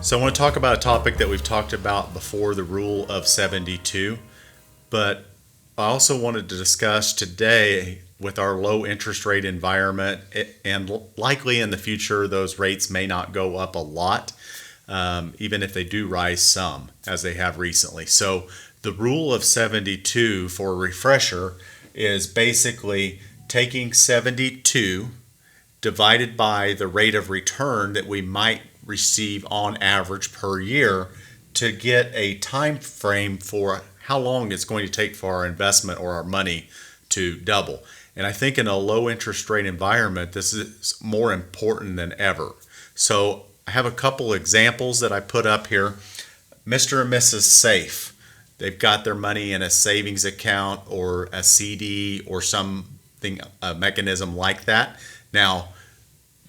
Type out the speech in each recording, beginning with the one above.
So I want to talk about a topic that we've talked about before, the rule of 72, but I also wanted to discuss today with our low interest rate environment, and likely in the future those rates may not go up a lot, even if they do rise some as they have recently. So the rule of 72, for a refresher, is basically taking 72 divided by the rate of return that we might receive on average per year to get a time frame for how long it's going to take for our investment or our money to double. And I think in a low interest rate environment, this is more important than ever. So I have a couple examples that I put up here. Mr. and Mrs. Safe. They've got their money in a savings account or a CD or something, a mechanism like that. Now,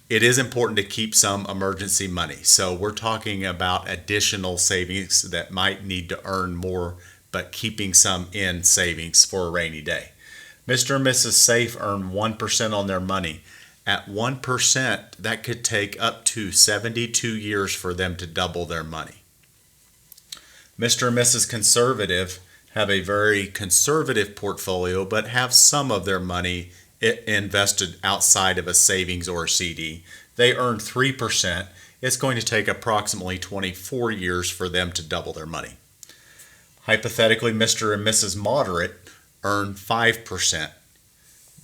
it is important to keep some emergency money. So we're talking about additional savings that might need to earn more, but keeping some in savings for a rainy day. Mr. and Mrs. Safe earn 1% on their money. At 1%, that could take up to 72 years for them to double their money. Mr. and Mrs. Conservative have a very conservative portfolio, but have some of their money invested outside of a savings or a CD. They earn 3%. It's going to take approximately 24 years for them to double their money. Hypothetically, Mr. and Mrs. Moderate earn 5%.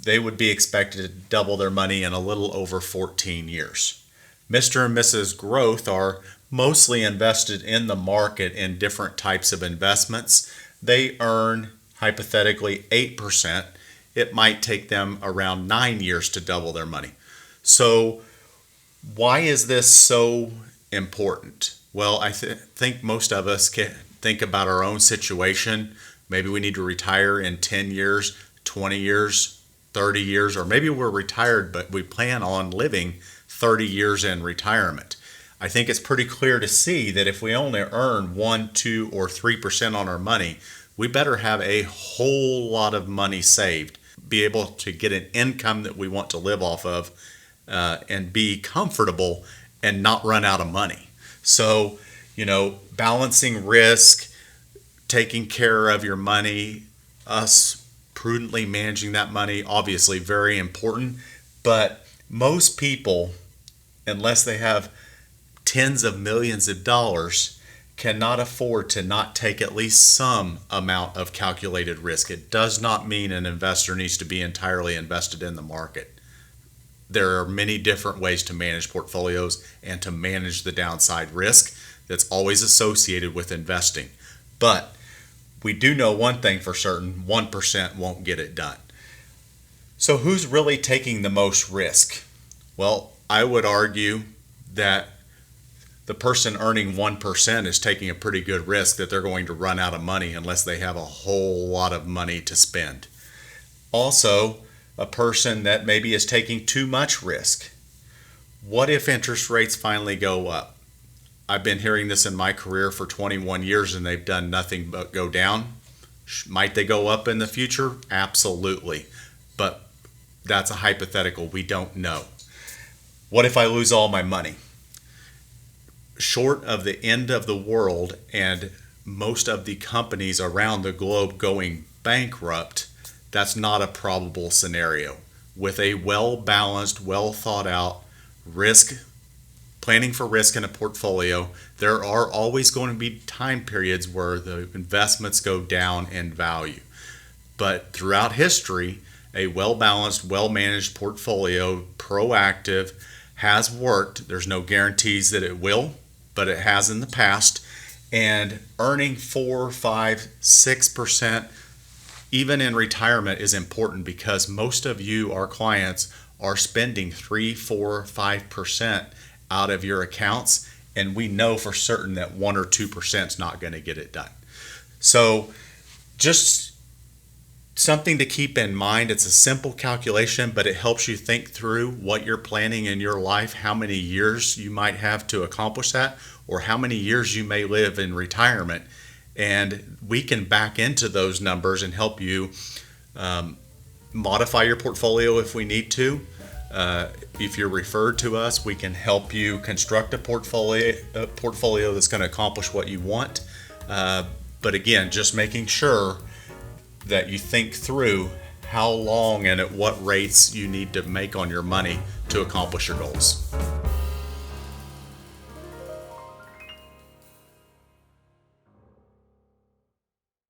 They would be expected to double their money in a little over 14 years. Mr. and Mrs. Growth are mostly invested in the market in different types of investments. They earn hypothetically 8%. It might take them around 9 years to double their money. So why is this so important? Well, I think most of us can think about our own situation. Maybe we need to retire in 10 years, 20 years, 30 years, or maybe we're retired, but we plan on living 30 years in retirement. I think it's pretty clear to see that if we only earn 1, 2, or 3% on our money, we better have a whole lot of money saved, be able to get an income that we want to live off of, and be comfortable and not run out of money. So, balancing risk, taking care of your money, us prudently managing that money, obviously very important. But most people, unless they have tens of millions of dollars, cannot afford to not take at least some amount of calculated risk. It does not mean an investor needs to be entirely invested in the market. There are many different ways to manage portfolios and to manage the downside risk that's always associated with investing. But we do know one thing for certain: 1% won't get it done. So who's really taking the most risk? Well, I would argue that the person earning 1% is taking a pretty good risk that they're going to run out of money unless they have a whole lot of money to spend. Also, a person that maybe is taking too much risk. What if interest rates finally go up? I've been hearing this in my career for 21 years and they've done nothing but go down. Might they go up in the future? Absolutely. But that's a hypothetical. We don't know. What if I lose all my money? Short of the end of the world and most of the companies around the globe going bankrupt, that's not a probable scenario. With a well-balanced, well-thought-out risk, planning for risk in a portfolio, there are always going to be time periods where the investments go down in value. But throughout history, a well-balanced, well-managed portfolio, proactive, has worked. There's no guarantees that it will, but it has in the past. And earning 4, 5, 6%, even in retirement, is important because most of you, our clients, are spending 3, 4, 5% out of your accounts, and we know for certain that 1 or 2% is not going to get it done. So just something to keep in mind. It's a simple calculation, but it helps you think through what you're planning in your life, how many years you might have to accomplish that, or how many years you may live in retirement. And we can back into those numbers and help you modify your portfolio if we need to, If you're referred to us, we can help you construct a portfolio that's going to accomplish what you want. But again, just making sure that you think through how long and at what rates you need to make on your money to accomplish your goals.